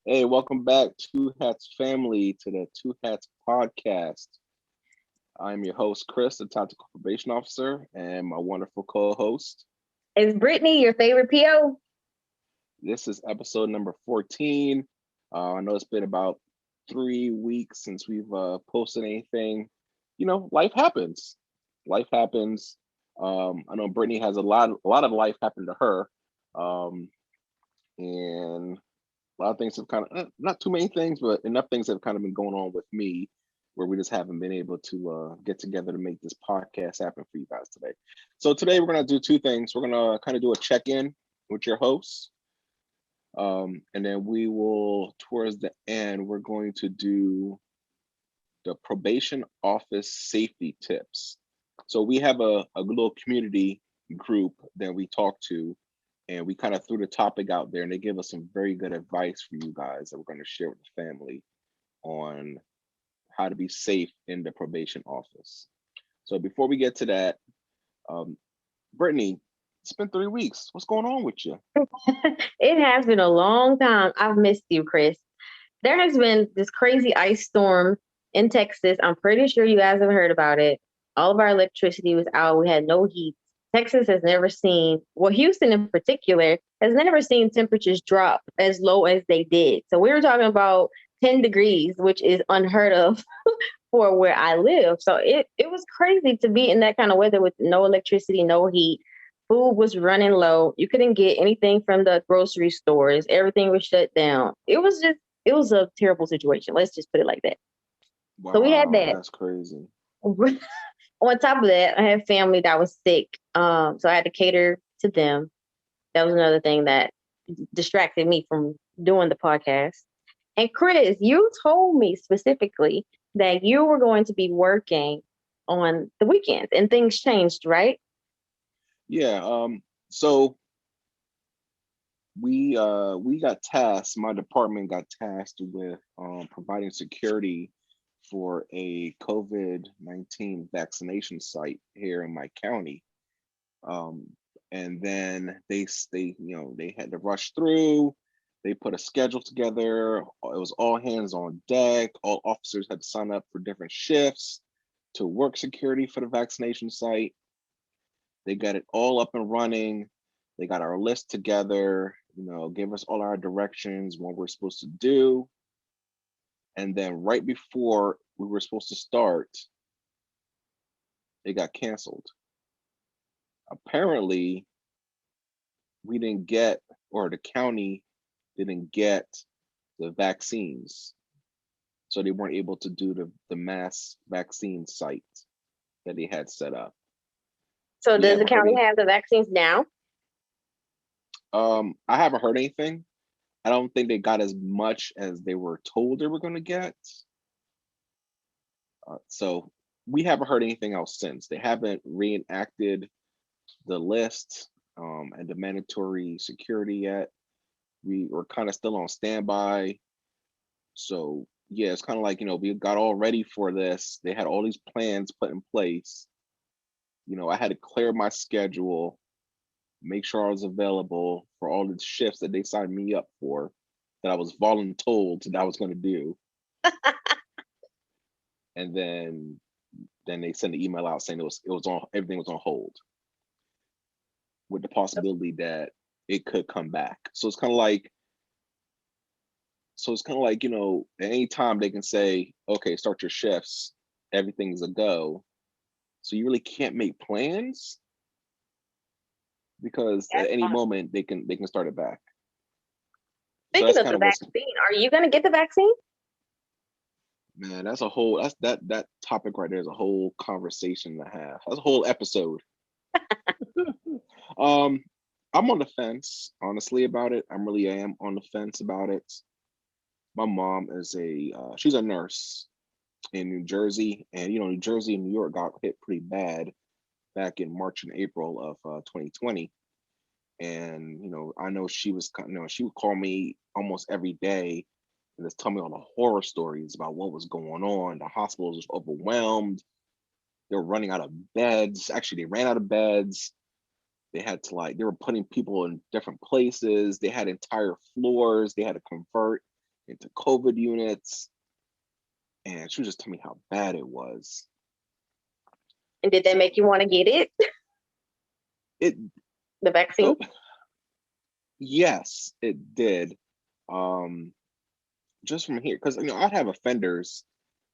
Hey, welcome back, Two Hats family, to the Two Hats podcast. I'm your host, Kris, the tactical probation officer, and my wonderful co-host. Is Brittany your favorite PO? This is episode number 14. I know it's been about 3 weeks since we've posted anything. Life happens. Life happens. I know Brittany has a lot of life happened to her, and a lot of things have kind of not too many things, but enough things have kind of been going on with me where we just haven't been able to get together to make this podcast happen for you guys today. So today we're gonna do two things. We're gonna kind of do a check-in with your hosts, and then we will, towards the end, we're going to do the probation office safety tips. So we have a little community group that we talk to, and we kind of threw the topic out there, and they give us some very good advice for you guys that we're going to share with the family on how to be safe in the probation office. So before we get to that, um, Brittany, it's been 3 weeks. What's going on with you? It has been a long time. I've missed you, Kris. There has been this crazy ice storm in Texas. I'm pretty sure you guys have heard about it. All of our electricity was out. We had no heat. Texas has never seen, well, Houston in particular, has never seen temperatures drop as low as they did. So we were talking about 10 degrees, which is unheard of for where I live. So it was crazy to be in that kind of weather with no electricity, no heat. Food was running low. You couldn't get anything from the grocery stores. Everything was shut down. It was a terrible situation. Let's just put it like that. So we had Wow, that. that's crazy. On top of that, I had family that was sick. So I had to cater to them. That was another thing that distracted me from doing the podcast. And Kris, you told me specifically that you were going to be working on the weekends and things changed, right? Yeah. So we got tasked. My department got tasked with providing security for a COVID-19 vaccination site here in my county. Um, and then they had to rush through. They put a schedule together. It was all hands on deck. All officers had to sign up for different shifts to work security for the vaccination site. They got it all up and running. They got our list together, gave us all our directions, what we're supposed to do. And then right before we were supposed to start, it got canceled. Apparently, we didn't get, or the county didn't get the vaccines. So they weren't able to do the mass vaccine site that they had set up. So We does the haven't heard county any, have the vaccines now? I haven't heard anything. I don't think they got as much as they were told they were going to get. So we haven't heard anything else since. They haven't reenacted the list and the mandatory security yet. We were kind of still on standby. So yeah, it's kind of like, we got all ready for this. They had all these plans put in place. I had to clear my schedule, make sure I was available for all the shifts that they signed me up for, that I was voluntold that I was going to do. And then they sent an email out saying it was on, everything was on hold, with the possibility that it could come back. So it's kind of like, at any time they can say, okay, start your shifts, everything's a go. So you really can't make plans because at That's any fun. moment they can start it back. So Speaking that's of kind the of what's, vaccine, are you going to get the vaccine? man, that topic right there is a whole conversation to have. That's a whole episode. Um, I'm on the fence, honestly, about it. I really am on the fence about it. My mom is she's a nurse in New Jersey, and New Jersey and New York got hit pretty bad back in March and April of 2020. And I know she was, she would call me almost every day and just tell me all the horror stories about what was going on. The hospitals was overwhelmed. They were running out of beds. Actually, they ran out of beds. They had to, they were putting people in different places. They had entire floors they had to convert into COVID units, and she was just telling me how bad it was. And did that make you want to get it? It The vaccine? Yes, it did. Just from here, because I'd have offenders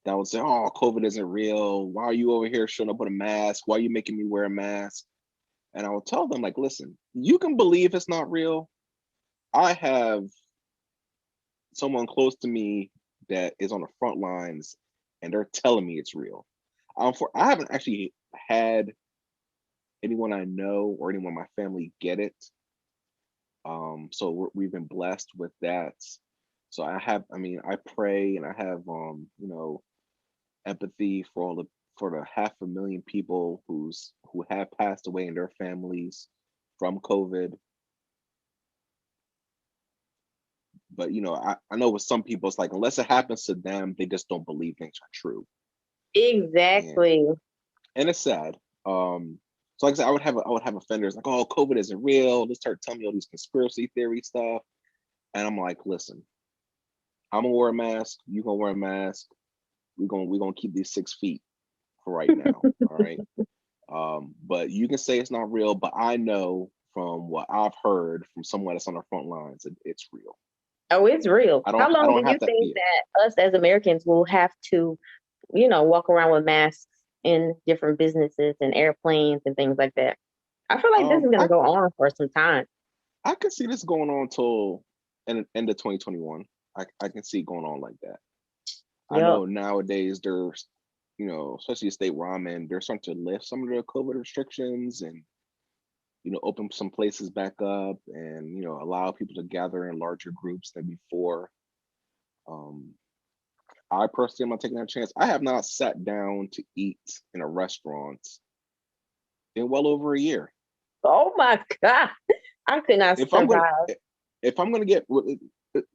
that would say, "Oh, COVID isn't real. Why are you over here showing up with a mask? Why are you making me wear a mask?" And I will tell them, like, listen, you can believe it's not real. I have someone close to me that is on the front lines, and they're telling me it's real. I haven't actually had anyone I know or anyone in my family get it. So we've been blessed with that. So I pray and I have, empathy for the 500,000 people who have passed away in their families from COVID. But I know with some people, it's like unless it happens to them, they just don't believe things are true. Exactly. And it's sad. So like I said, I would have offenders like, "Oh, COVID isn't real." They start telling me all these conspiracy theory stuff, and I'm like, "Listen, I'm gonna wear a mask. You gonna wear a mask. We're gonna keep these 6 feet for right now. All right." But you can say it's not real, but I know from what I've heard from someone that's on the front lines, it's real. Oh, it's real. I How long do don't you have to. think Yeah. that us as Americans will have to, walk around with masks in different businesses and airplanes and things like that? I feel like this is going to I go on for some time. I can see this going on till end of 2021. I can see it going on like that. I Yep. know nowadays there's, especially the state where I'm in, they're starting to lift some of the COVID restrictions and, open some places back up and, allow people to gather in larger groups than before. Um, I personally am not taking that chance. I have not sat down to eat in a restaurant in well over a year. Oh my God. I could not If I'm gonna, survive. if I'm gonna get,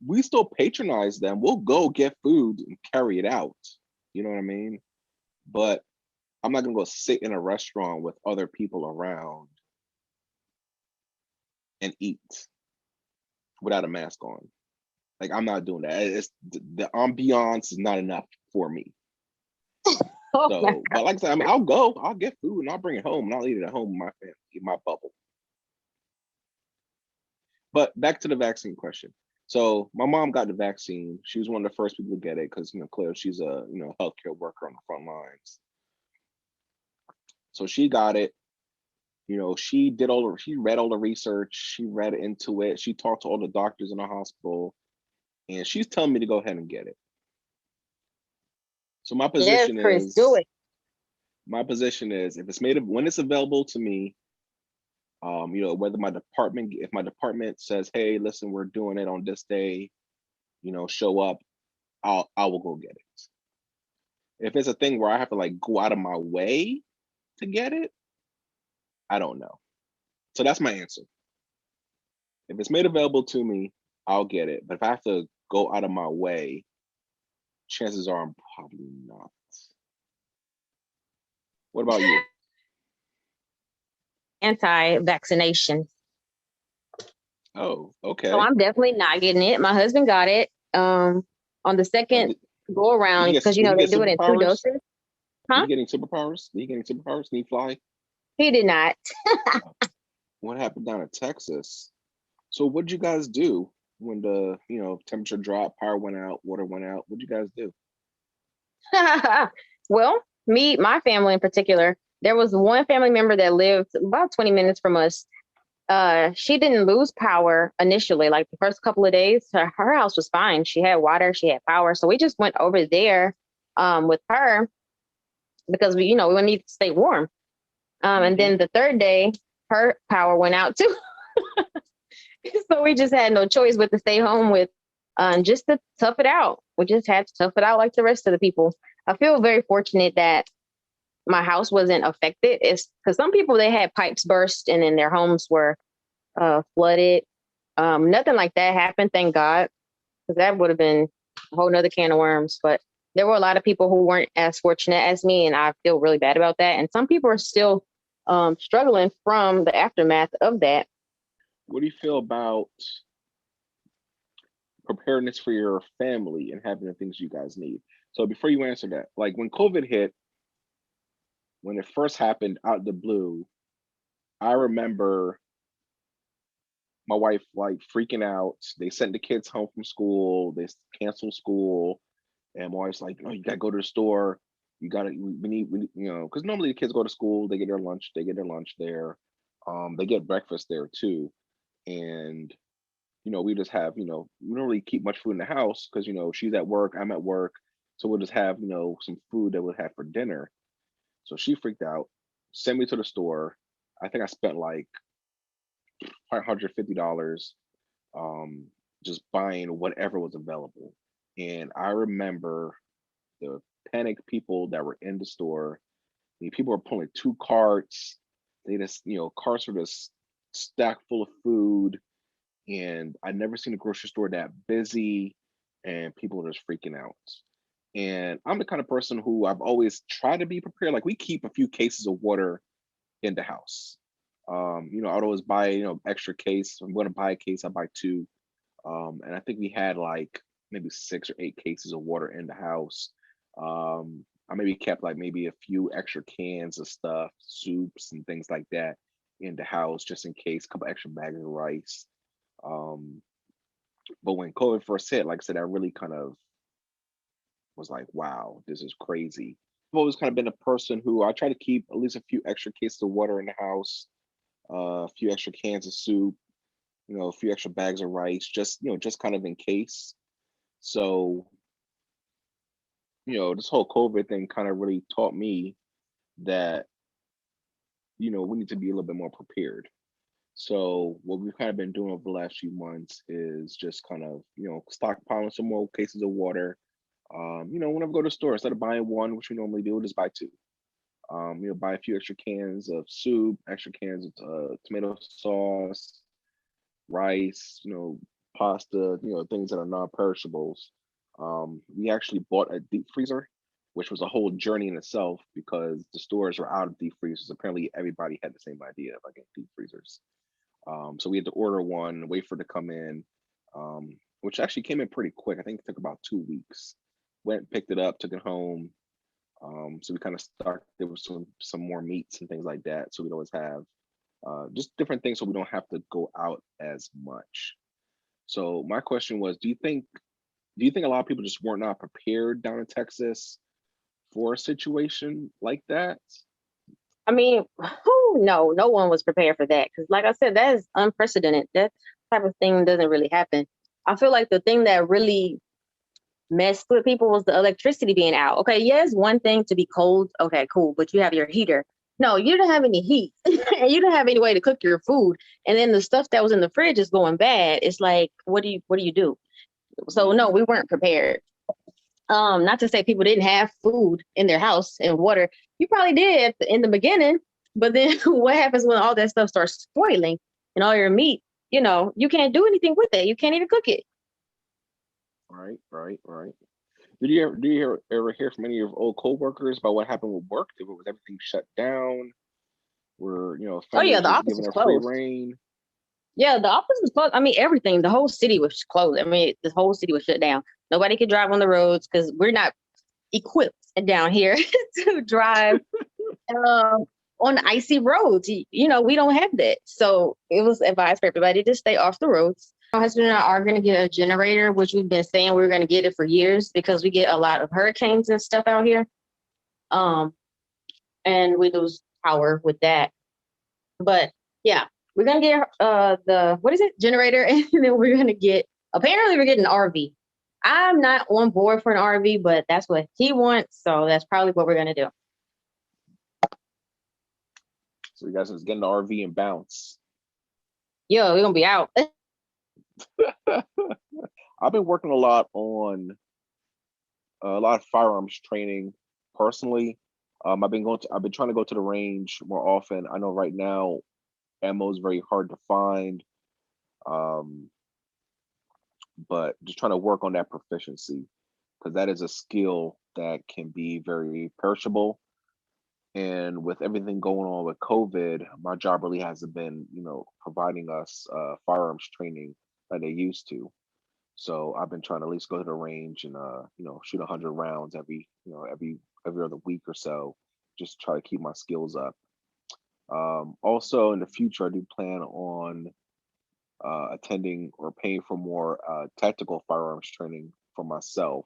we still patronize them. We'll go get food and carry it out. You know what I mean? But I'm not gonna go sit in a restaurant with other people around and eat without a mask on. Like I'm not doing that. It's the ambiance is not enough for me. Oh my So, but like I said, I'll get food and I'll bring it home and I'll eat it at home with my family, eat my bubble. But back to the vaccine question. So my mom got the vaccine. She was one of the first people to get it because clearly she's a healthcare worker on the front lines. So she got it. She read all the research. She read into it. She talked to all the doctors in the hospital, and she's telling me to go ahead and get it. So Yes, Kris, do it. my position is if it's made of when it's available to me, whether if my department says, "Hey, listen, we're doing it on this day, show up," I will go get it. If it's a thing where I have to like go out of my way to get it, I don't know. So that's my answer. If it's made available to me, I'll get it. But if I have to go out of my way, chances are I'm probably not. What about you? Anti-vaccination. Oh, So okay. I'm definitely not getting it. My husband got it on the second Did, go around because did he they get do it in 2 superpowers? doses. Did Huh? he getting superpowers? Did he getting superpowers? Can he fly? He did not. What happened down in Texas? So what did you guys do when the temperature dropped, power went out, water went out? What did you guys do? Well, my family in particular, there was one family member that lived about 20 minutes from us. She didn't lose power initially. Like the first couple of days, her house was fine. She had water, she had power. So we just went over there with her because we need to stay warm. And then the third day, her power went out too. So we just had no choice but to stay home with just to tough it out. We just had to tough it out like the rest of the people. I feel very fortunate that my house wasn't affected. It's because some people, they had pipes burst and then their homes were flooded. Nothing like that happened, thank God, because that would have been a whole nother can of worms. But there were a lot of people who weren't as fortunate as me, and I feel really bad about that. And some people are still struggling from the aftermath of that. What do you feel about preparedness for your family and having the things you guys need. So before you answer that, like when COVID hit, when it first happened out of the blue, I remember my wife like freaking out. They sent the kids home from school. They canceled school, and my wife's like, "No, you gotta go to the store. You gotta. We need, you know, because normally the kids go to school. They get their lunch. They get their lunch there. They get breakfast there too. And we just have, we don't really keep much food in the house because she's at work, I'm at work, so we'll just have some food that we'll have for dinner. So she freaked out, sent me to the store. I think I spent like $150 um, just buying whatever was available. And I remember the panic people that were in the store. I mean, people were pulling two carts. They just, carts were just stacked full of food. And I'd never seen a grocery store that busy, and people were just freaking out. And I'm the kind of person who I've always tried to be prepared. Like we keep a few cases of water in the house. I'd always buy, extra case. I'm going to buy a case, I buy two. And I think we had like maybe 6 or 8 cases of water in the house. I maybe kept like maybe a few extra cans of stuff, soups and things like that in the house just in case, a couple extra bags of rice. Um, but when COVID first hit, like I said, I really kind of was like, wow, this is crazy. I've always kind of been a person who I try to keep at least a few extra cases of water in the house, a few extra cans of soup, a few extra bags of rice, just kind of in case. So, this whole COVID thing kind of really taught me that, we need to be a little bit more prepared. So what we've kind of been doing over the last few months is just kind of, stockpiling some more cases of water. Whenever we go to the store, instead of buying one, which we normally do, we'll just buy two. Buy a few extra cans of soup, extra cans of tomato sauce, rice, pasta, things that are non-perishables. We actually bought a deep freezer, which was a whole journey in itself because the stores are out of deep freezers. Apparently, everybody had the same idea about getting deep freezers. So we had to order one, wait for it to come in, which actually came in pretty quick. I think it took about 2 weeks. Went, picked it up, took it home. So we kind of started with some more meats and things like that. So we'd always have just different things so we don't have to go out as much. So my question was, do you think a lot of people just weren't not prepared down in Texas for a situation like that? I mean, no one was prepared for that because, like I said, that is unprecedented. That type of thing doesn't really happen. I feel like the thing that really messed with people was the electricity being out. Okay, yes, one thing to be cold. Okay, cool, but you have your heater. No, you don't have any heat, and you don't have any way to cook your food. And then the stuff that was in the fridge is going bad. It's like, what do you do? So no, we weren't prepared. Not to say people didn't have food in their house and water. You probably did in the beginning, but then what happens when all that stuff starts spoiling and all your meat, you can't do anything with it. You can't even cook it. Right, right, right. Did you ever hear from any of your old coworkers about what happened with work? Was everything shut down? Were Oh yeah, offenders the just office giving was her free closed. reign? Yeah, the office was closed. I mean, everything. The whole city was closed. I mean, the whole city was shut down. Nobody could drive on the roads because we're not equipped down here to drive um, on icy roads. We don't have that. So it was advised for everybody to stay off the roads. My husband and I are going to get a generator, which we've been saying we are going to get it for years because we get a lot of hurricanes and stuff out here. Um, and we lose power with that. But yeah, we're going to get the, what is it, generator. And then we're going to apparently we're getting an RV. I'm not on board for an RV, but that's what he wants. So that's probably what we're going to do. So you guys just get in the RV and bounce. Yo, we're going to be out. I've been working a lot on a lot of firearms training personally. I've been trying to go to the range more often. I know right now ammo is very hard to find. Um, but just trying to work on that proficiency because that is a skill that can be very perishable. And with everything going on with COVID, my job really hasn't been, providing us firearms training like they used to. So I've been trying to at least go to the range and shoot 100 rounds every other week or so, just try to keep my skills up. Also in the future, I do plan on attending or paying for more tactical firearms training for myself.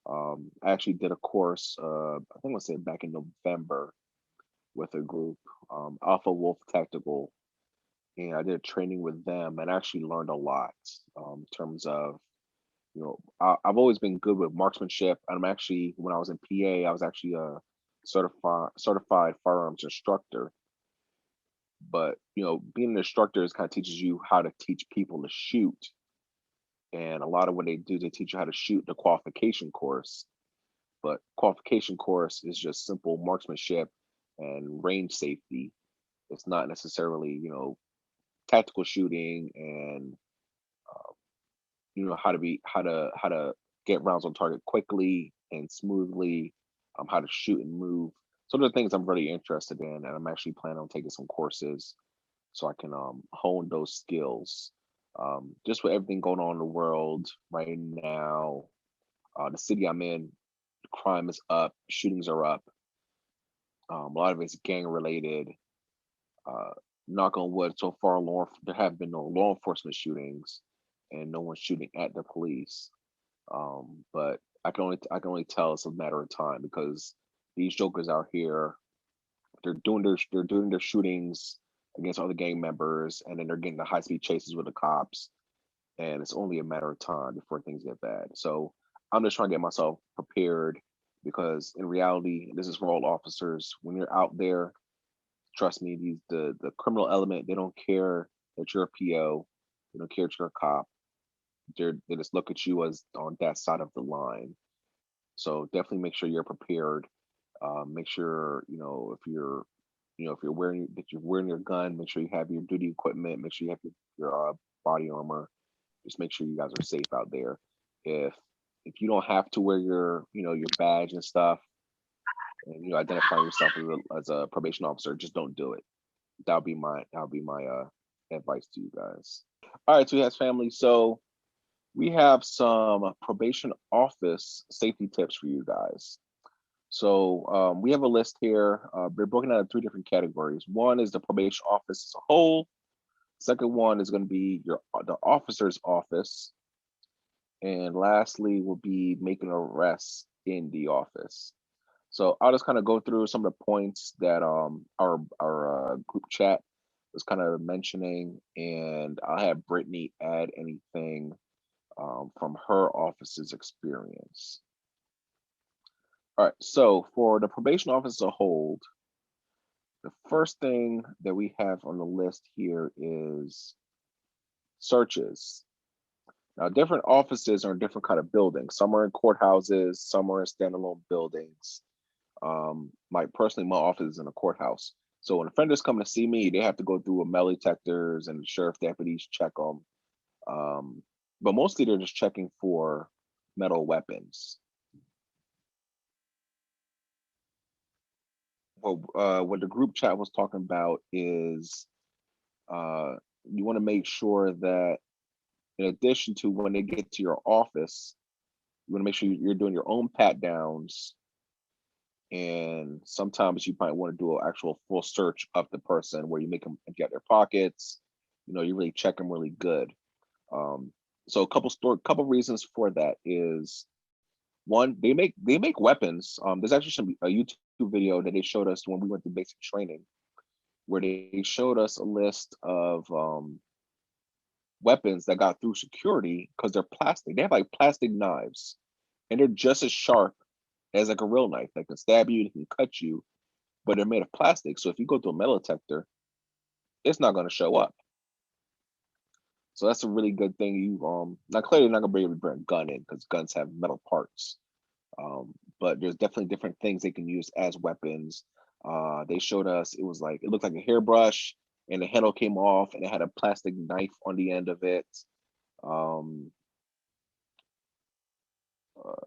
I actually did a course, I think I say back in November with a group, Alpha Wolf Tactical, and I did training with them and actually learned a lot in terms of, I've always been good with marksmanship. And I'm actually, when I was in PA, I was actually a certified firearms instructor. But being an instructor is kind of teaches you how to teach people to shoot. And a lot of what they do, they teach you how to shoot the qualification course. But qualification course is just simple marksmanship and range safety. It's not necessarily, tactical shooting and how to get rounds on target quickly and smoothly, how to shoot and move. So those are things I'm really interested in, and I'm actually planning on taking some courses so I can hone those skills. Just with everything going on in the world right now, the city I'm in, crime is up, shootings are up. A lot of it's gang related. Uh, Knock on wood, so far there have been no law enforcement shootings, and no one's shooting at the police. But I can only tell it's a matter of time because these jokers out here, they're doing their shootings against other gang members, and then they're getting the high speed chases with the cops, and it's only a matter of time before things get bad. So I'm just trying to get myself prepared because in reality, this is for all officers. When you're out there, trust me, the criminal element, they don't care that you're a PO, they don't care that you're a cop. They just look at you as on that side of the line. So definitely make sure you're prepared. Make sure if you're wearing your gun. Make sure you have your duty equipment. Make sure you have your body armor. Just make sure you guys are safe out there. If if you don't have to wear your badge and stuff, and identify yourself as a probation officer, just don't do it. That would be my advice to you guys. All right, so yes, family. So we have some probation office safety tips for you guys. So we have a list here. They're broken out of three different categories. One is the probation office as a whole. Second one is going to be the officer's office, and lastly will be making arrests in the office. So I'll just kind of go through some of the points that our group chat was kind of mentioning, and I'll have Brittany add anything from her office's experience. All right, so for the probation office as a whole, the first thing that we have on the list here is searches. Now, different offices are in different kind of buildings. Some are in courthouses, some are in standalone buildings. Like personally, my office is in a courthouse. So when offenders come to see me, they have to go through a metal detectors and the sheriff deputies check them. But mostly they're just checking for metal weapons. What the group chat was talking about is you want to make sure that in addition to when they get to your office, you want to make sure you're doing your own pat downs. And sometimes you might want to do an actual full search of the person where you make them get their pockets. You really check them really good. So a couple reasons for that is one, they make weapons. There's actually a YouTube video that they showed us when we went to basic training, where they showed us a list of weapons that got through security because they're plastic. They have like plastic knives, and they're just as sharp as like a real knife. They can stab you, they can cut you, but they're made of plastic. So if you go through a metal detector, it's not going to show up. So that's a really good thing. Now clearly not gonna be able to bring a gun in because guns have metal parts. But there's definitely different things they can use as weapons. They showed us it looked like a hairbrush, and the handle came off, and it had a plastic knife on the end of it. Um,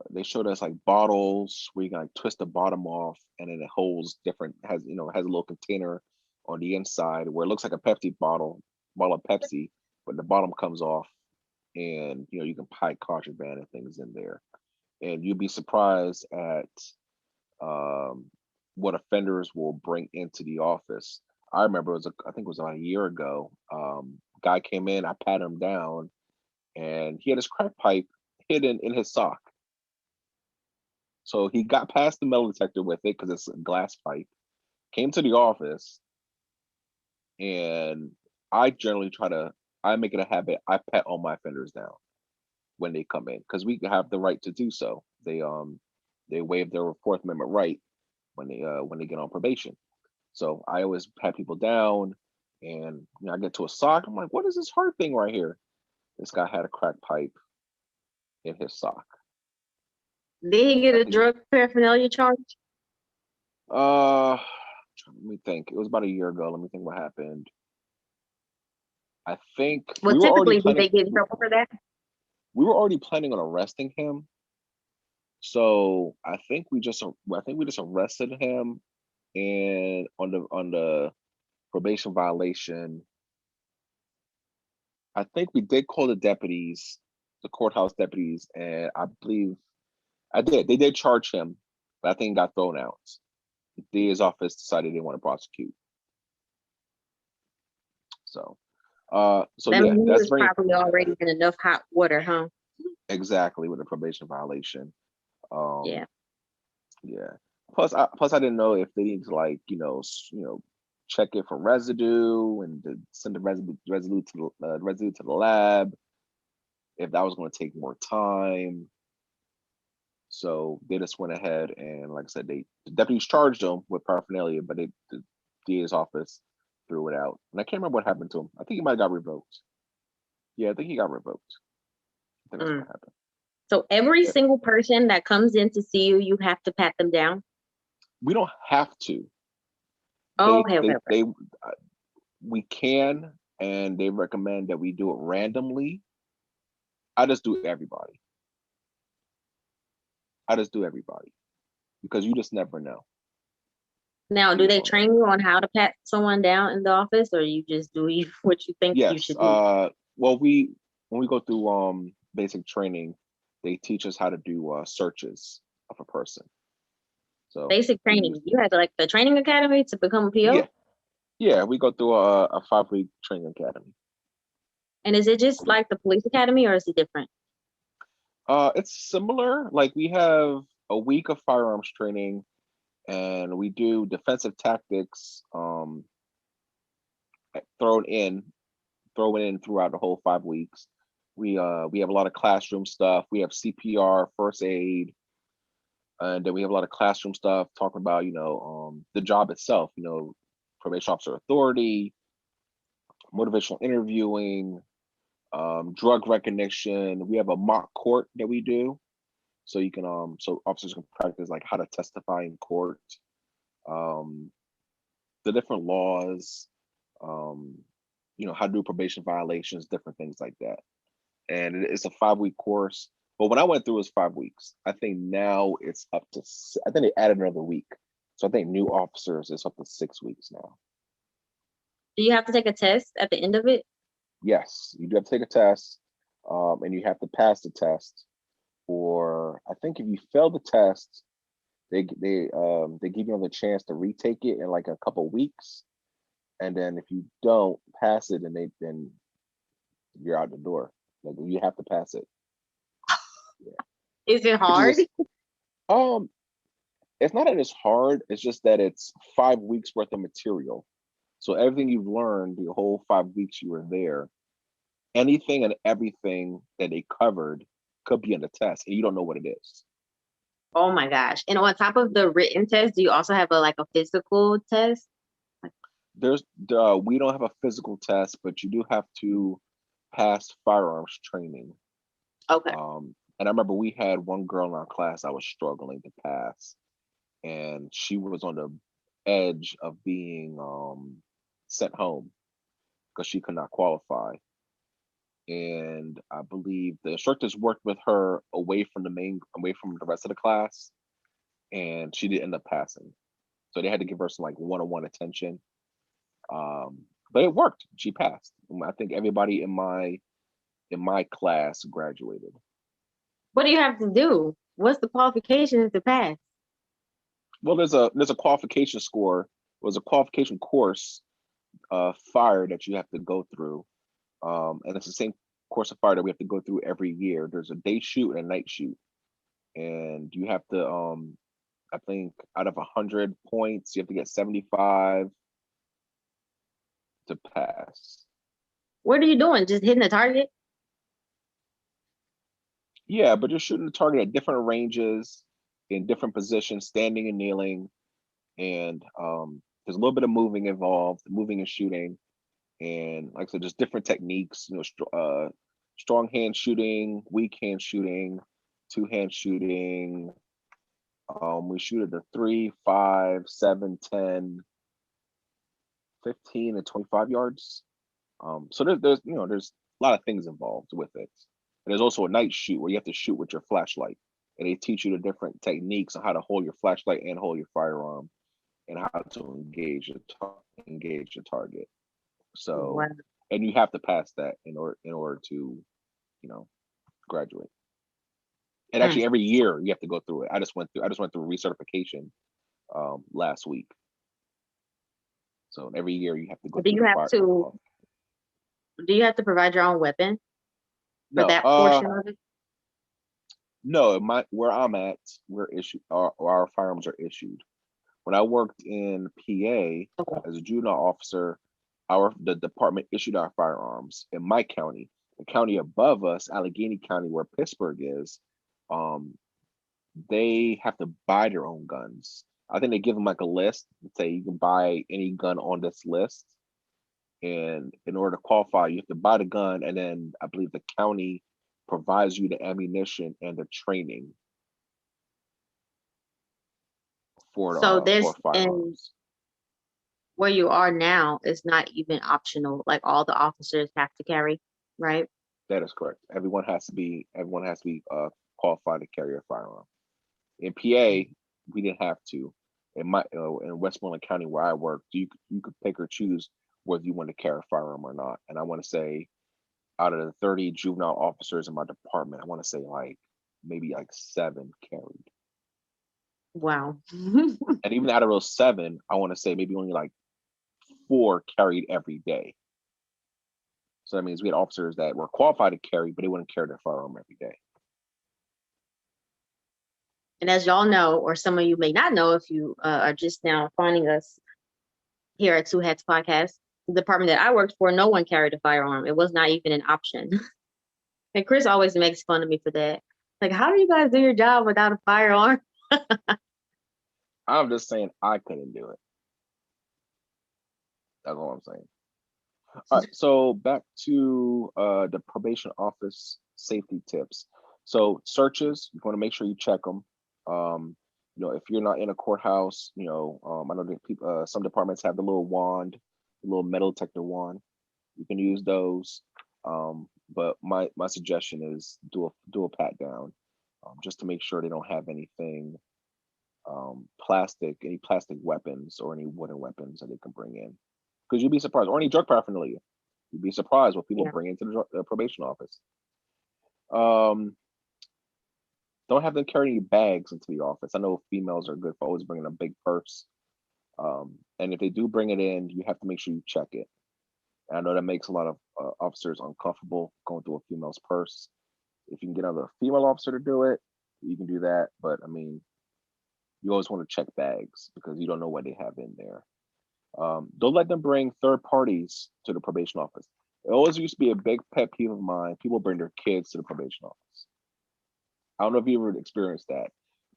they showed us like bottles where you can like twist the bottom off, and then it holds different has a little container on the inside where it looks like a Pepsi bottle of Pepsi, but the bottom comes off. and you can hide contraband and things in there, and you'd be surprised at um, what offenders will bring into the office. I remember I think it was about a year ago. Guy came in, I pat him down, and he had his crack pipe hidden in his sock. So he got past the metal detector with it because it's a glass pipe. Came to the office, and I generally I make it a habit. I pat all my offenders down when they come in because we have the right to do so. They waive their Fourth Amendment right when they get on probation. So I always pat people down, and I get to a sock. I'm like, what is this hard thing right here? This guy had a crack pipe in his sock. Did he get I a think, drug paraphernalia charge? let me think. It was about a year ago. Let me think what happened. I think Well, typically, do they get in trouble for that? we were already planning on arresting him. So I think we just arrested him, and on the probation violation, I think we did call the deputies, the courthouse deputies, and I believe they did charge him, but I think it got thrown out. The DA's office decided they want to prosecute. So so That yeah, means he that's was very probably already in enough hot water, huh? exactly with the probation violation. Um Yeah. yeah. Plus I didn't know if they need to like, check it for residue and to send the residue to the lab, if that was going to take more time. So they just went ahead and, like I said, the deputies charged him with paraphernalia, but the DA's office threw it out. And I can't remember what happened to him. I think he might have got revoked. Yeah, I think he got revoked. I think that's Mm. what happened. So every Yeah. single person that comes in to see you, you have to pat them down. We don't have to. Oh, okay, okay, okay. We can, and they recommend that we do it randomly. I just do everybody. I just do everybody because you just never know. Now, You do just they don't know. train you on how to pat someone down in the office, or you just do what you think you Yes. should do? Well, when we go through basic training, they teach us how to do searches of a person. So Basic we use training. You had like the training academy to become a yeah, PO? yeah. We go through a 5-week training academy. And is it just like the police academy, or is it different? It's similar. Like we have a week of firearms training, and we do defensive tactics thrown in thrown in throughout the whole 5 weeks. We have a lot of classroom stuff. We have CPR, first aid, and then we have a lot of classroom stuff talking about the job itself. Probation officer authority, motivational interviewing, drug recognition. We have a mock court that we do, so you can so officers can practice like how to testify in court, um, the different laws, um, how to do probation violations, different things like that. And it's a 5-week course. But when I went through, it was 5 weeks. I think now it's up to. I think they added another week, so I think new officers it's up to 6 weeks now. Do you have to take a test at the end of it? Yes, you do have to take a test, and you have to pass the test. Or I think if you fail the test, they give you another chance to retake it in like a couple weeks, and then if you don't pass it, then you're out the door. Like you have to pass it. Yeah. Is it Which is hard? just it's not that it's hard, it's just that it's 5 weeks worth of material. So everything you've learned the whole 5 weeks you were there, anything and everything that they covered could be in the test and you don't know what it is. Oh my gosh. And on top of the written test, do you also have a physical test? There's we don't have a physical test, but you do have to pass firearms training. Okay. And I remember we had one girl in our class I was struggling to pass, and she was on the edge of being sent home because she could not qualify. And I believe the instructors worked with her away from the rest of the class, and she did end up passing. So they had to give her some like one-on-one attention. But it worked. She passed. I think everybody in my in my class graduated. What do you have to do? What's the qualifications to pass? Well, there's a qualification score. There's a qualification course, fire that you have to go through, and it's the same course of fire that we have to go through every year. There's a day shoot and a night shoot, and you have to, I think, out of 100 points, you have to get 75 to pass. What are you doing? Just hitting the target? Yeah, but you're shooting the target at different ranges, in different positions, standing and kneeling, and there's a little bit of moving involved, moving and shooting, and like I said, just different techniques. Strong hand shooting, weak hand shooting, two hand shooting. We shoot at the 3, 5, 7, 10, 15, and 25 yards. So there's a lot of things involved with it. And there's also a night shoot where you have to shoot with your flashlight, and they teach you the different techniques on how to hold your flashlight and hold your firearm, and how to engage your target. So, Wow. and you have to pass that in order to, graduate. And actually, every year you have to go through it. I just went through recertification last week. So every year you have to go. Do you have to provide your own weapon for that portion of it? No, where I'm at, our firearms are issued. When I worked in PA as a juvenile officer, the department issued our firearms. In my county, the county above us, Allegheny County, where Pittsburgh is, they have to buy their own guns. I think they give them like a list and say you can buy any gun on this list. And in order to qualify, you have to buy the gun, and then I believe the county provides you the ammunition and the training for firearms. Where you are now, it's not even optional. Like all the officers have to carry, right? That is correct. Everyone has to be qualified to carry a firearm. In PA, we didn't have to. In Westmoreland County, where I worked, you could pick or choose whether you want to carry a firearm or not. And I want to say, out of the 30 juvenile officers in my department, I want to say maybe 7 carried. Wow. And even out of those 7, I want to say maybe only 4 carried every day. So that means we had officers that were qualified to carry, but they wouldn't carry their firearm every day. And as y'all know, or some of you may not know if you are just now finding us here at Two Hats Podcast, the department that I worked for, no one carried a firearm. It was not even an option. And Kris always makes fun of me for that. Like, how do you guys do your job without a firearm? I'm just saying I couldn't do it. That's all I'm saying. All right, so back to the probation office safety tips. So searches, you want to make sure you check them. If you're not in a courthouse, I know that people, some departments have the little wand, the little metal detector wand. You can use those. But my suggestion is do a pat down, just to make sure they don't have anything, any plastic weapons or any wooden weapons that they can bring in. Because you'd be surprised, or any drug paraphernalia. You'd be surprised what people bring into the probation office. Don't have them carry any bags into the office. I know females are good for always bringing a big purse. And if they do bring it in, you have to make sure you check it. And I know that makes a lot of officers uncomfortable going through a female's purse. If you can get another female officer to do it, you can do that. But I mean, you always want to check bags because you don't know what they have in there. Don't let them bring third parties to the probation office. It always used to be a big pet peeve of mine. People bring their kids to the probation office. I don't know if you ever experienced that.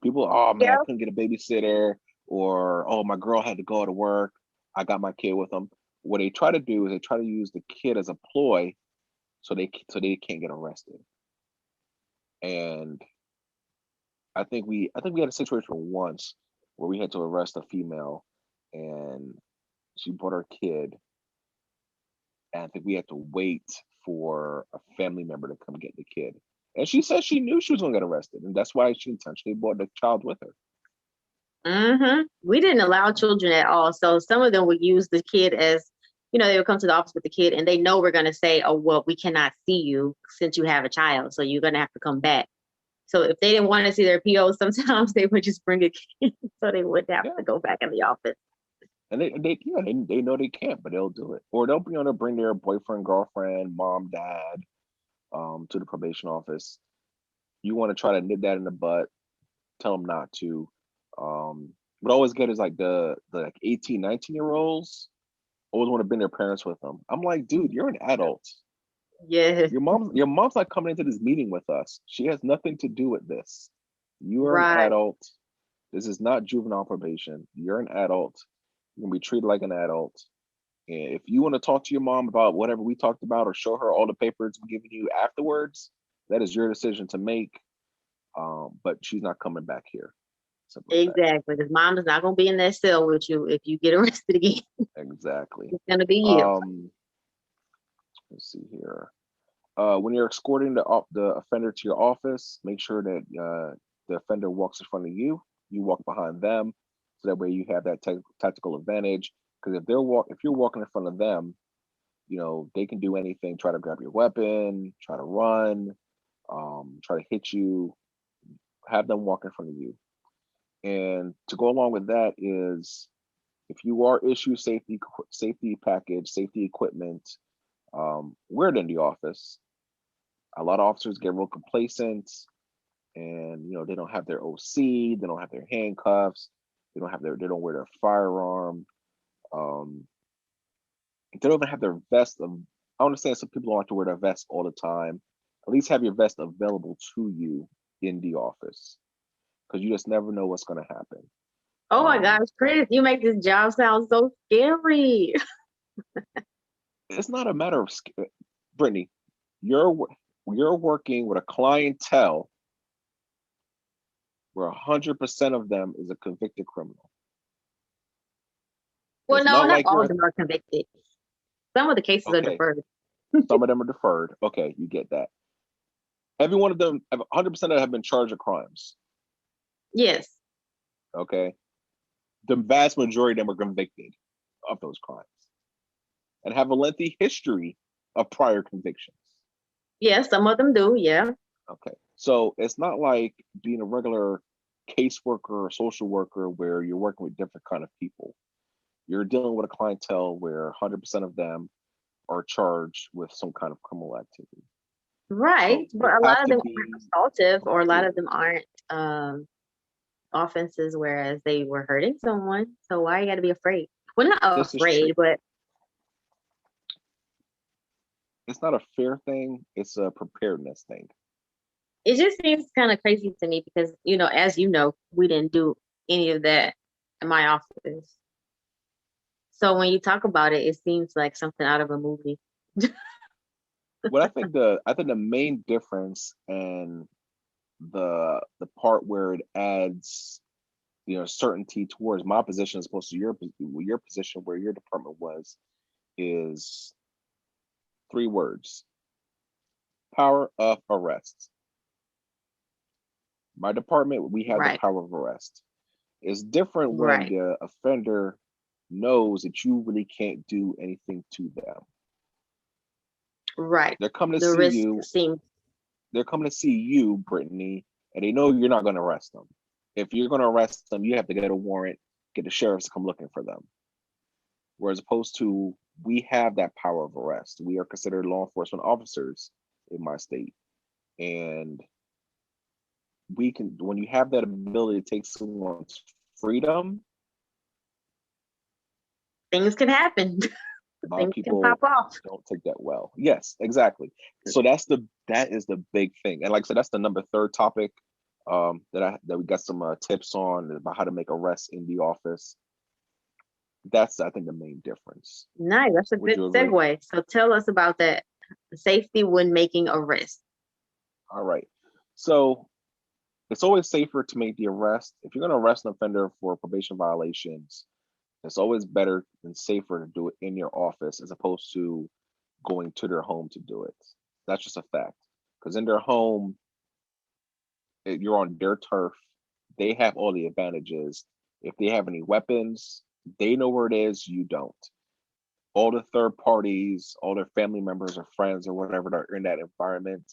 People, oh man, I couldn't get a babysitter, or oh, my girl had to go to work. I got my kid with them. What they try to do is they try to use the kid as a ploy, so they can't get arrested. And I think we had a situation once where we had to arrest a female, and she brought her kid, and I think we had to wait for a family member to come get the kid. And she said she knew she was going to get arrested, and that's why she intentionally brought the child with her. We didn't allow children at all, so some of them would use the kid as they would come to the office with the kid and they know we're going to say, oh, well, we cannot see you since you have a child. So you're going to have to come back. So if they didn't want to see their PO, sometimes they would just bring a kid so they wouldn't have to go back in the office. And they know they can't, but they'll do it. Or they'll bring their boyfriend, girlfriend, mom, dad, to the probation office. You want to try to nip that in the butt, tell them not to. What I always get is like the like 18, 19-year-olds always want to bring their parents with them. I'm like, dude, you're an adult. Yeah. Your mom's not coming into this meeting with us. She has nothing to do with this. You are an adult. This is not juvenile probation. You're an adult. You're gonna be treated like an adult. And if you want to talk to your mom about whatever we talked about or show her all the papers we're giving you afterwards, that is your decision to make. But she's not coming back here. Exactly. Because mom is not going to be in that cell with you if you get arrested again. Exactly. It's going to be you. Let's see here. When you're escorting the offender to your office, make sure that the offender walks in front of you. You walk behind them, so that way you have that tactical advantage. Because if you're walking in front of them, they can do anything. Try to grab your weapon, try to run, try to hit you. Have them walk in front of you. And to go along with that is, if you are issued safety package, safety equipment, wear it in the office. A lot of officers get real complacent, and they don't have their OC, they don't have their handcuffs, they don't wear their firearm, they don't even have their vest. I understand some people don't have to wear their vest all the time. At least have your vest available to you in the office, because you just never know what's going to happen. Oh my gosh, Kris, you make this job sound so scary. It's not a matter of Brittany. You're working with a clientele where 100% of them is a convicted criminal. Well, no, not all of them are convicted. Some of the cases are deferred. Some of them are deferred. Okay, you get that. Every one of them, 100% of them have been charged with crimes. Yes. Okay. The vast majority of them are convicted of those crimes and have a lengthy history of prior convictions. Yeah, some of them do, yeah. Okay. So it's not like being a regular caseworker or social worker where you're working with different kind of people. You're dealing with a clientele where 100% of them are charged with some kind of criminal activity. Right. So but a lot of them aren't assaultive, or a lot of them aren't offenses whereas they were hurting someone. So why you got to be afraid? Well, not afraid, but it's not a fear thing. It's a preparedness thing. It just seems kind of crazy to me because, as you know, we didn't do any of that in my office. So when you talk about it, it seems like something out of a movie. Well, I think the main difference and the part where it adds, certainty towards my position as opposed to your position where your department was, is 3 words: power of arrest. My department, we have the power of arrest. It's different when the offender knows that you really can't do anything to them. Right. They're coming to see you. They're coming to see you, Brittany, and they know you're not going to arrest them. If you're going to arrest them, you have to get a warrant, get the sheriffs to come looking for them. Whereas opposed to, we have that power of arrest. We are considered law enforcement officers in my state. And we can, when you have that ability to take someone's freedom, things can happen. A lot of people pop off. Don't take that well. Yes, exactly. So that is the big thing. And like I said, that's the number 3 topic that we got some tips on about how to make arrests in the office. That's, I think, the main difference. Nice. That's a good segue. So tell us about that safety when making arrests. All right. So it's always safer to make the arrest. If you're going to arrest an offender for probation violations, it's always better and safer to do it in your office as opposed to going to their home to do it. That's just a fact. Because in their home, you're on their turf. They have all the advantages. If they have any weapons, they know where it is, you don't. all the third parties, all their family members or friends or whatever that are in that environment,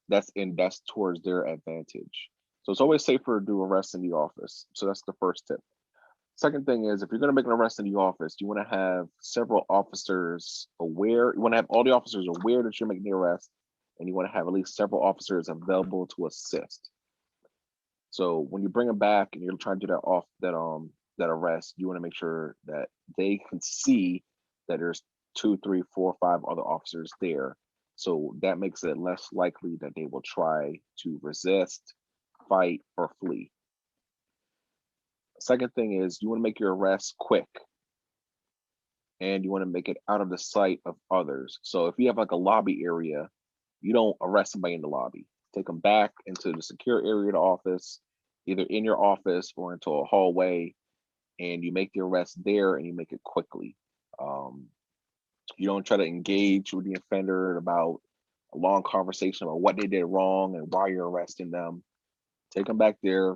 that's towards their advantage. So it's always safer to do arrests in the office. So that's the first tip. Second thing is, if you're going to make an arrest in the office, you want to have several officers aware. You want to have all the officers aware that you're making the arrest, and you want to have at least several officers available to assist. So when you bring them back and you're trying to do that arrest, you want to make sure that they can see that there's 2, 3, 4, 5 other officers there. So that makes it less likely that they will try to resist, fight, or flee. Second thing is you want to make your arrest quick, and you want to make it out of the sight of others. So if you have like a lobby area, you don't arrest somebody in the lobby. Take them back into the secure area of the office, either in your office or into a hallway, and you make the arrest there and you make it quickly. You don't try to engage with the offender about a long conversation about what they did wrong and why you're arresting them. Take them back there,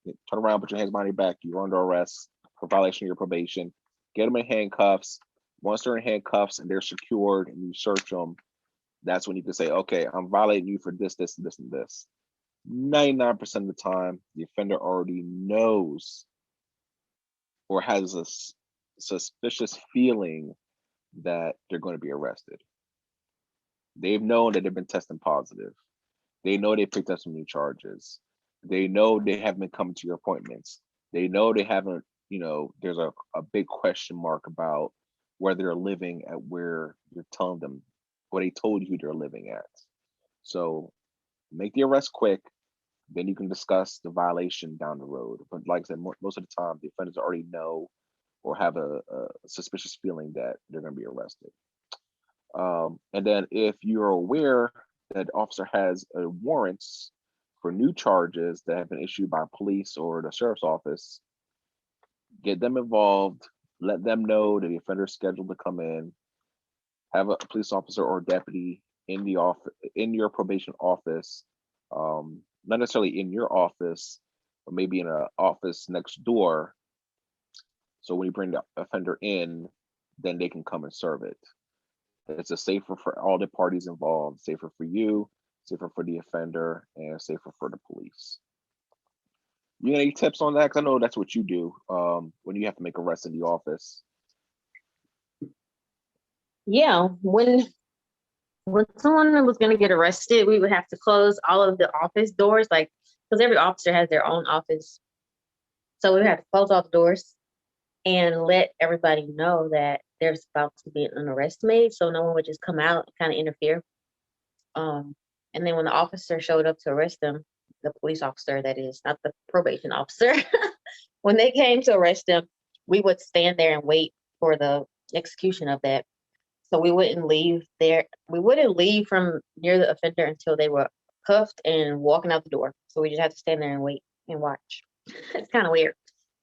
turn around, put your hands behind your back. You're under arrest for violation of your probation. Get them in handcuffs. Once they're in handcuffs and they're secured and you search them, that's when you can say, okay, I'm violating you for this, this, and this, and this. 99% of the time, the offender already knows or has a suspicious feeling that they're going to be arrested. They've known that they've been testing positive. They know they picked up some new charges. They know they haven't been coming to your appointments. They know they haven't, there's a big question mark about where they're living at where you're telling them what they told you they're living at. So make the arrest quick, then you can discuss the violation down the road. But like I said, most of the time, the offenders already know or have a suspicious feeling that they're going to be arrested. And then if you're aware that the officer has warrants for new charges that have been issued by police or the sheriff's office, get them involved, let them know that the offender is scheduled to come in, have a police officer or deputy in the office, in your probation office, not necessarily in your office, but maybe in an office next door. So when you bring the offender in, then they can come and serve it. It's a safer for all the parties involved, safer for you, safer for the offender, and safer for the police. You got any tips on that? Because I know that's what you do when you have to make arrests in the office. Yeah, when someone was going to get arrested, we would have to close all of the office doors, like, because every officer has their own office. So we would have to close all the doors and let everybody know that there's about to be an arrest made, so no one would just come out and kind of interfere. And then when the officer showed up to arrest them, the police officer, that is, not the probation officer, when they came to arrest them, we would stand there and wait for the execution of that. So we wouldn't leave there. We wouldn't leave from near the offender until they were cuffed and walking out the door. So we just had to stand there and wait and watch. It's kind of weird.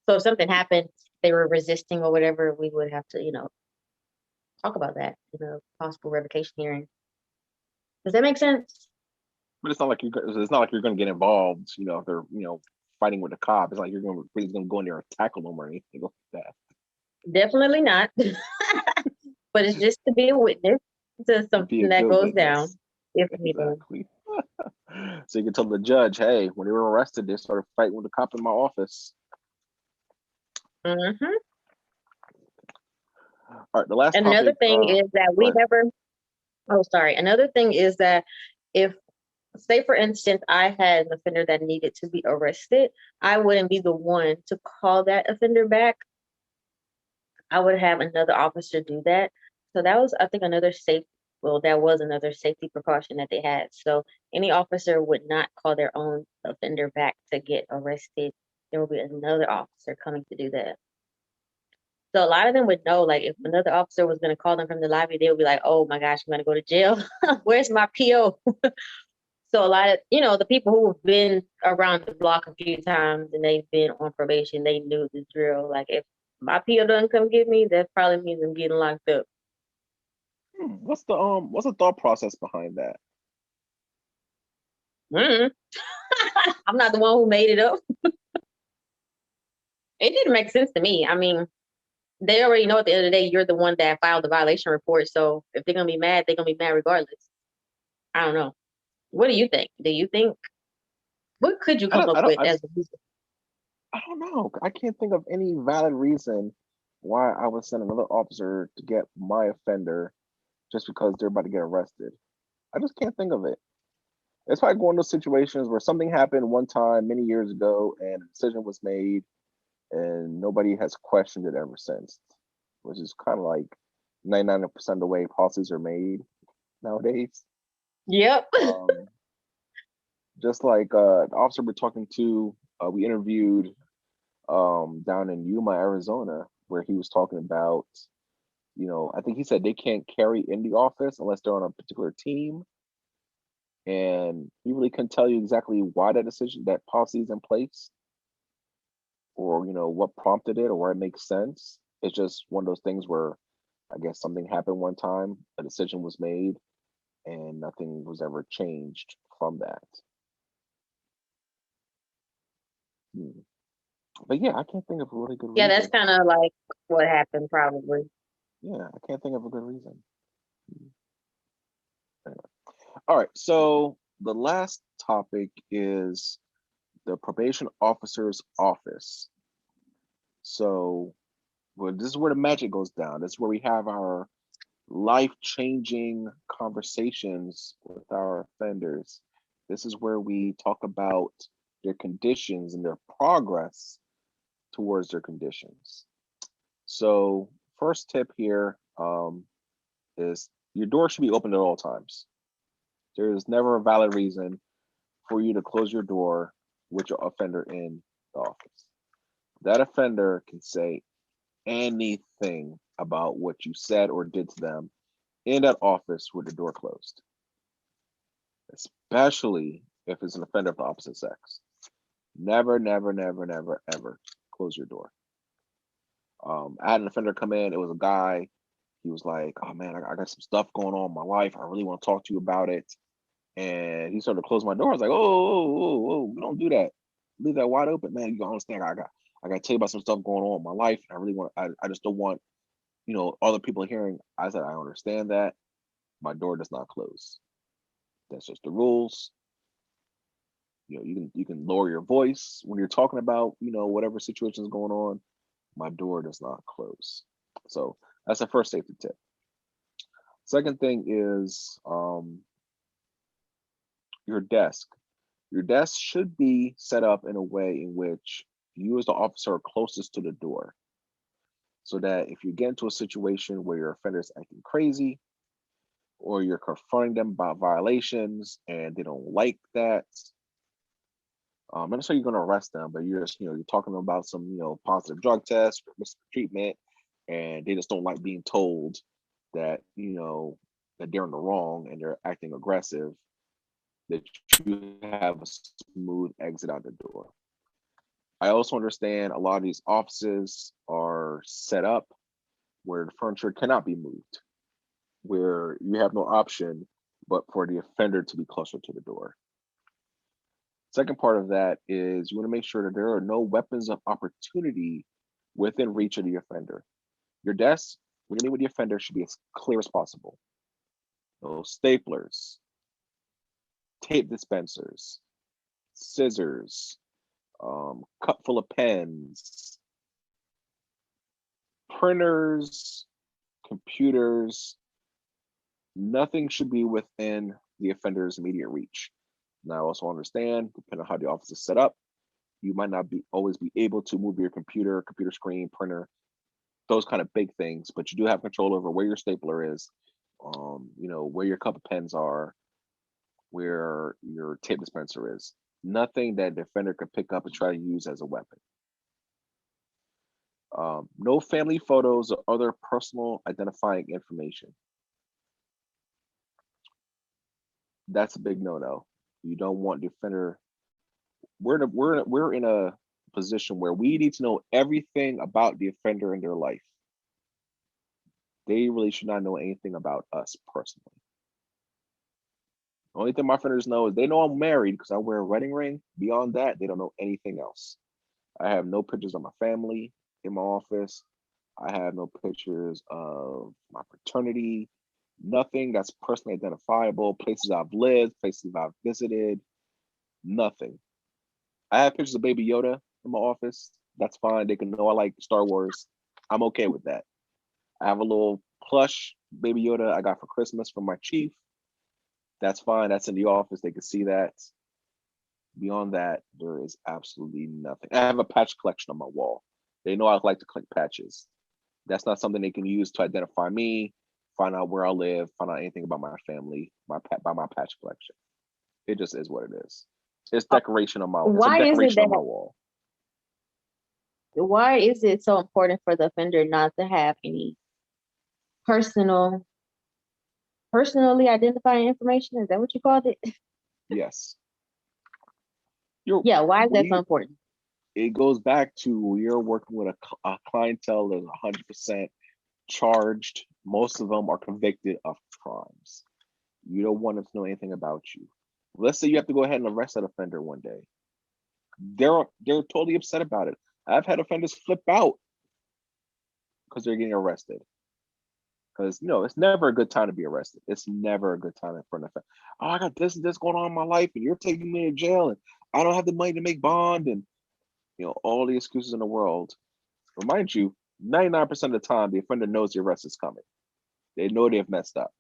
So if something happened, they were resisting or whatever, we would have to, talk about that in a possible revocation hearing. Does that make sense? But it's not like you're going to get involved. If they're fighting with a cop, it's like you're going to go in there and tackle them or anything like that. Definitely not. But it's just to be a witness to something that goes down. If exactly. So you can tell the judge, hey, when they were arrested, they started fighting with the cop in my office. Mm-hmm. All right, the last Another topic, thing is that we never. Oh, sorry. Another thing is that if, say, for instance, I had an offender that needed to be arrested, I wouldn't be the one to call that offender back. I would have another officer do that. So that was, I think, that was another safety precaution that they had. So any officer would not call their own offender back to get arrested. There will be another officer coming to do that. So a lot of them would know, like, if another officer was going to call them from the lobby, they would be like, oh my gosh, I'm going to go to jail. Where's my PO? So a lot of, the people who have been around the block a few times and they've been on probation, they knew the drill. Like, if my PO doesn't come get me, that probably means I'm getting locked up. What's the thought process behind that? I'm not the one who made it up. It didn't make sense to me. I mean, they already know at the end of the day you're the one that filed the violation report. So if they're gonna be mad, they're gonna be mad regardless. I don't know. What do you think? Do you think what could you I come don't, up I don't, with as a reason? I don't know. I can't think of any valid reason why I would send another officer to get my offender just because they're about to get arrested. I just can't think of it. It's like one of those situations where something happened one time many years ago and a decision was made and nobody has questioned it ever since, which is kind of like 99% of the way policies are made nowadays. Yep. Um, just like the officer we're talking to, we interviewed down in Yuma, Arizona, where he was talking about, I think he said they can't carry in the office unless they're on a particular team. And he really couldn't tell you exactly why that policy is in place or, what prompted it or where it makes sense. It's just one of those things where I guess something happened one time, a decision was made, and nothing was ever changed from that. Hmm. But yeah, I can't think of a really good Yeah, that's reason. kind of like what happened probably. Yeah, I can't think of a good reason. Anyway. All right, so the last topic is the probation officer's office. So, well, this is where the magic goes down. This is where we have our life-changing conversations with our offenders. This is where we talk about their conditions and their progress towards their conditions. So, first tip here is your door should be open at all times. There is never a valid reason for you to close your door with your offender in the office. That offender can say anything about what you said or did to them in that office with the door closed, especially if it's an offender of the opposite sex. Never, never, never, never, ever close your door. I had an offender come in. It was a guy. He was like, "Oh man, I got some stuff going on in my life. I really want to talk to you about it." And he started to close my door. I was like, "Oh, don't do that. Leave that wide open, man. You don't understand. I got to tell you about some stuff going on in my life. I really want. I just don't want, other people hearing." I said, "I understand that. My door does not close. That's just the rules. You can lower your voice when you're talking about, whatever situation is going on. My door does not close." So that's the first safety tip. Second thing is your desk. Your desk should be set up in a way in which you as the officer are closest to the door, so that if you get into a situation where your offender is acting crazy or you're confronting them about violations and they don't like that, not necessarily you're going to arrest them, but you're just, you're talking about some, positive drug test or treatment, and they just don't like being told that, that they're in the wrong and they're acting aggressive, that you have a smooth exit out the door. I also understand a lot of these offices are set up where the furniture cannot be moved, where you have no option but for the offender to be closer to the door. Second part of that is you want to make sure that there are no weapons of opportunity within reach of the offender. Your desk, when you meet with the offender, should be as clear as possible. No staplers, tape dispensers, scissors, cup full of pens, printers, computers. Nothing should be within the offender's immediate reach. Now, I also understand, depending on how the office is set up, you might not be always be able to move your computer screen, printer, those kind of big things, but you do have control over where your stapler is, where your cup of pens are, where your tape dispenser is. Nothing that the defender could pick up and try to use as a weapon. No family photos or other personal identifying information. That's a big no-no. You don't want the offender. We're in a position where we need to know everything about the offender in their life. They really should not know anything about us personally. The only thing my offenders know is they know I'm married because I wear a wedding ring. Beyond that, they don't know anything else. I have no pictures of my family in my office. I have no pictures of my fraternity, nothing that's personally identifiable, places I've lived, places I've visited, nothing. I have pictures of Baby Yoda in my office. That's fine. They can know I like Star Wars. I'm okay with that. I have a little plush Baby Yoda I got for Christmas from my chief. That's fine. That's in the office. They can see that. Beyond that, there is absolutely nothing. I have a patch collection on my wall. They know I like to collect patches. That's not something they can use to identify me, find out where I live, find out anything about my family, by my patch collection. It just is what it is. It's Uh, decoration on my. It's a Why is it decoration on my that? wall. Why is it so important for the offender not to have any personal, personally identifying information? Is that what you called it? Yes, you're. Yeah. Why is that so We. important? It goes back to you're working with a clientele that's 100% charged. Most of them are convicted of crimes. You don't want them to know anything about you. Let's say you have to go ahead and arrest that offender one day. They're totally upset about it. I've had offenders flip out because they're getting arrested. Because it's never a good time to be arrested. It's never a good time for an offender. Oh, I got this and this going on in my life, and you're taking me to jail, and I don't have the money to make bond, and all the excuses in the world. Remind you, 99% of the time, the offender knows the arrest is coming. They know they've messed up.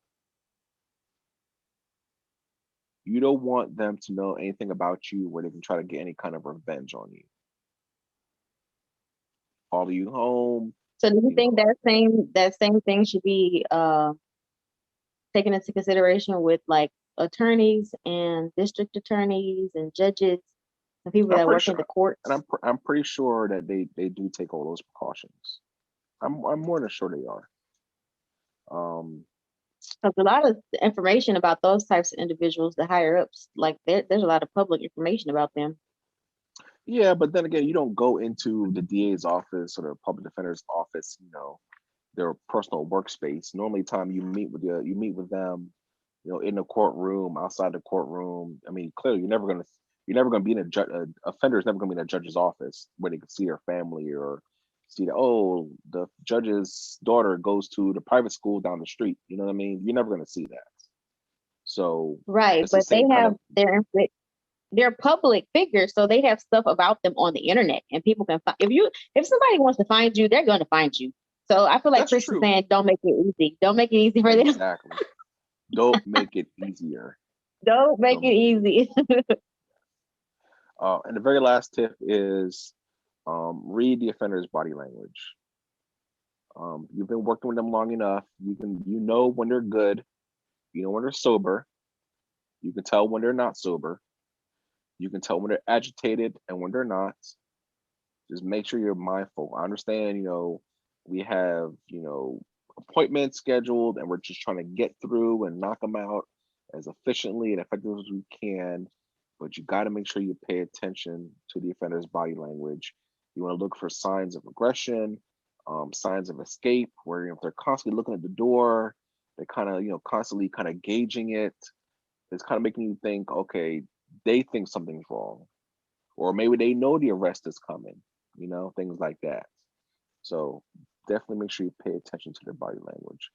You don't want them to know anything about you where they can try to get any kind of revenge on you. Follow you home, So do you you think know. that same thing should be taken into consideration with like attorneys and district attorneys and judges and people I'm that pretty work in the sure, and courts? I'm pretty sure that they do take all those precautions. I'm more than sure they are. Um, Because a lot of the information about those types of individuals, the higher ups, like there's a lot of public information about them. yeah, but then again, you don't go into the DA's office or the public defender's office, their personal workspace. Normally, time you meet with them, in the courtroom, outside the courtroom. I mean, clearly, you're never gonna be in a judge. Offender is never gonna be in a judge's office where they can see their family or see that the judge's daughter goes to the private school down the street. You know what I mean? You're never gonna see that. So Right, it's the but they same kind have of. they're public figures, so they have stuff about them on the internet, and people can find if somebody wants to find you, they're going to find you. So I feel like That's Chris is true. saying, don't make it easy. Don't make it easy for them. Exactly. Don't make it easier. Don't make Don't it make it easy. easier. And the very last tip is read the offender's body language. You've been working with them long enough. You know when they're good. You know when they're sober. You can tell when they're not sober. You can tell when they're agitated and when they're not. Just make sure you're mindful. I understand, we have, appointments scheduled and we're just trying to get through and knock them out as efficiently and effectively as we can. But you got to make sure you pay attention to the offender's body language. You want to look for signs of aggression, signs of escape, where if they're constantly looking at the door, they're kind of, constantly kind of gauging it. It's kind of making you think, okay, they think something's wrong, or maybe they know the arrest is coming, things like that. So definitely make sure you pay attention to their body language.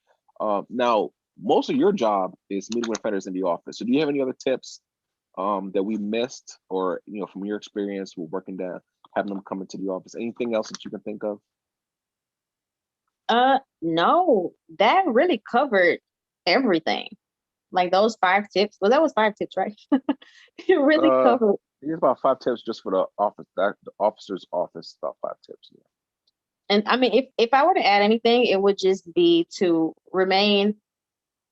Now, most of your job is meeting with offenders in the office. So do you have any other tips that we missed, or from your experience with working down, having them come into the office? Anything else that you can think of? No, that really covered everything. Like those 5 tips. Well, that was 5 tips, right? It really Uh, covered. Here's about 5 tips just for the office. The officer's office. About 5 tips. Yeah. And I mean, if I were to add anything, it would just be to remain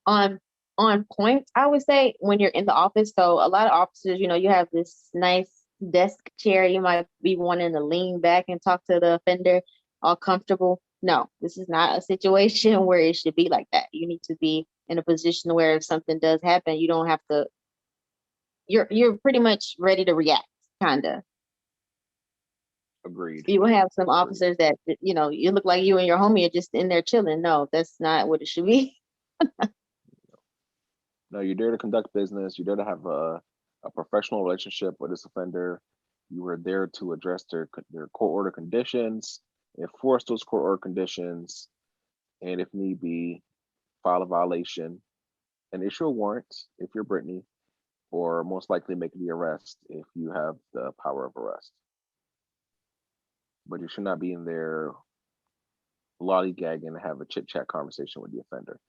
on on point, I would say, when you're in the office. So a lot of officers, you have this nice desk chair. You might be wanting to lean back and talk to the offender all comfortable. No, this is not a situation where it should be like that. You need to be in a position where if something does happen, you don't have to you're pretty much ready to react, kinda. Agreed. You will have some Agreed. officers that, you look like you and your homie are just in there chilling. No, that's not what it should be. No, you're there to conduct business. You're there to have a professional relationship with this offender. You were there to address their court order conditions. enforce those court order conditions, and if need be, file a violation and issue a warrant if you're Brittany, or most likely make the arrest if you have the power of arrest. But you should not be in there lollygagging and have a chit chat conversation with the offender.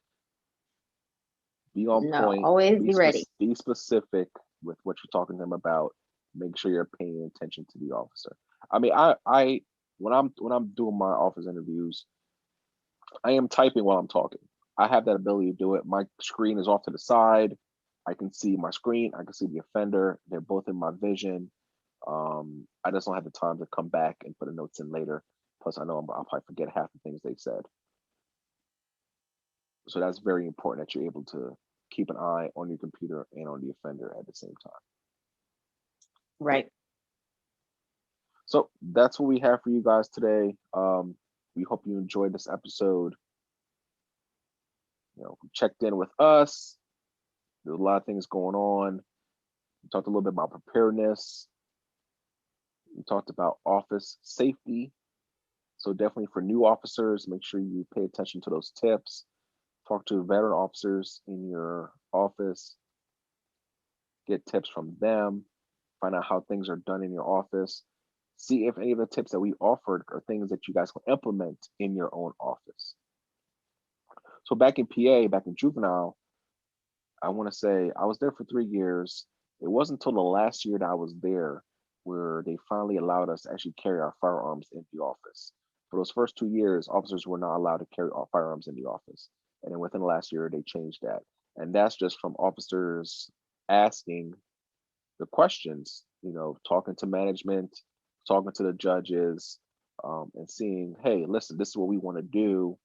Be on No, point. always be ready. Be specific with what you're talking to them about. Make sure you're paying attention to the officer. I mean, I when I'm doing my office interviews, I am typing while I'm talking. I have that ability to do it. My screen is off to the side. I can see my screen. I can see the offender. They're both in my vision. I just don't have the time to come back and put the notes in later. Plus, I know I'll probably forget half the things they said. So that's very important that you're able to keep an eye on your computer and on the offender at the same time. Right. So that's what we have for you guys today. We hope you enjoyed this episode. Checked in with us. There's a lot of things going on. We talked a little bit about preparedness. We talked about office safety. So definitely for new officers, make sure you pay attention to those tips. Talk to veteran officers in your office. Get tips from them. Find out how things are done in your office. See if any of the tips that we offered are things that you guys can implement in your own office. So back in PA, back in juvenile, I want to say I was there for 3 years. It wasn't until the last year that I was there where they finally allowed us to actually carry our firearms in the office. For those first 2 years, officers were not allowed to carry our firearms in the office. And then within the last year, they changed that. And that's just from officers asking the questions, talking to management, talking to the judges, and seeing, hey, listen, this is what we want to do.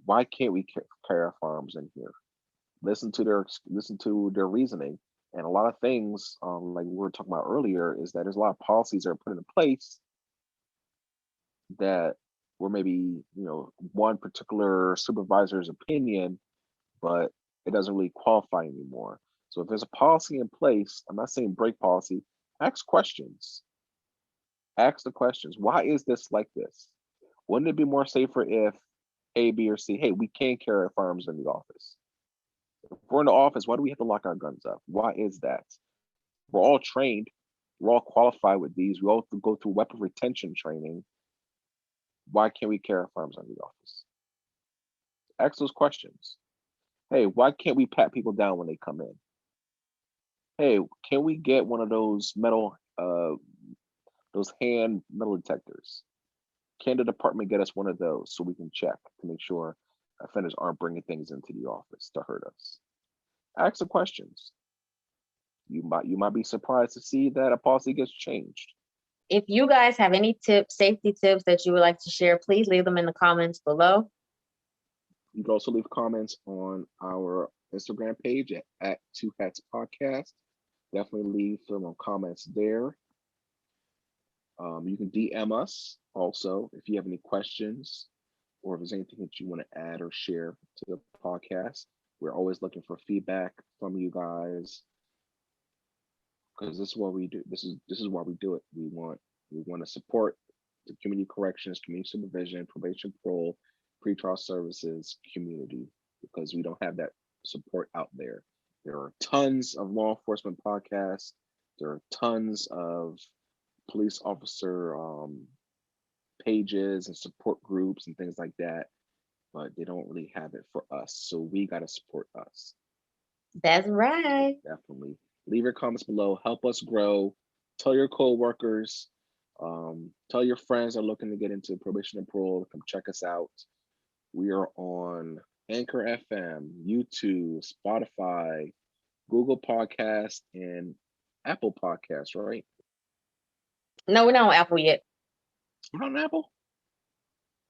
Why can't we carry our firearms in here? Listen to their reasoning. And a lot of things, like we were talking about earlier, is that there's a lot of policies that are put in place that were maybe, one particular supervisor's opinion, but it doesn't really qualify anymore. So if there's a policy in place, I'm not saying break policy, ask questions. Ask the questions. Why is this like this? Wouldn't it be more safer if A, B, or C, hey, we can't carry our firearms in the office? If we're in the office, why do we have to lock our guns up? Why is that? We're all trained. We're all qualified with these. We all go through weapon retention training. Why can't we carry our firearms in the office? Ask those questions. Hey, why can't we pat people down when they come in? Hey, can we get one of those hand metal detectors? Can the department get us one of those so we can check to make sure offenders aren't bringing things into the office to hurt us? Ask the questions. You might be surprised to see that a policy gets changed. If you guys have any safety tips that you would like to share, please leave them in the comments below. You can also leave comments on our Instagram page at Two Hats Podcast. Definitely leave some comments there. You can DM us also if you have any questions or if there's anything that you want to add or share to the podcast. We're always looking for feedback from you guys because this is what we do. This is why we do it. We want to support the community corrections, community supervision, probation, parole, pretrial services community because we don't have that support out there. There are tons of law enforcement podcasts. There are tons of police officer pages and support groups and things like that, but they don't really have it for us. So we got to support us. That's right. Definitely. Leave your comments below. Help us grow. Tell your co-workers. Tell your friends that are looking to get into probation and parole to come check us out. We are on Anchor FM, YouTube, Spotify, Google Podcast, and Apple Podcasts, right? No, we're not on Apple yet. We're not on Apple?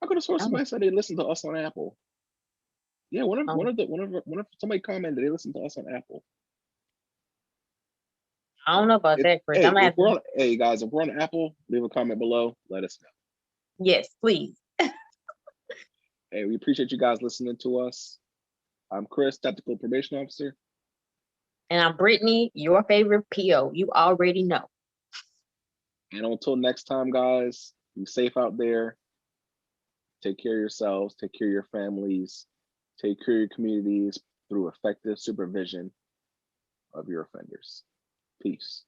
I could have sworn somebody said they listened to us on Apple. Yeah, one of somebody commented they listened to us on Apple. I don't know about that, Chris. Hey guys, if we're on Apple, leave a comment below. Let us know. Yes, please. Hey, we appreciate you guys listening to us. I'm Kris, Tactical Probation Officer. And I'm Brittany, your favorite PO. You already know. And until next time, guys, be safe out there. Take care of yourselves, take care of your families, take care of your communities through effective supervision of your offenders. Peace.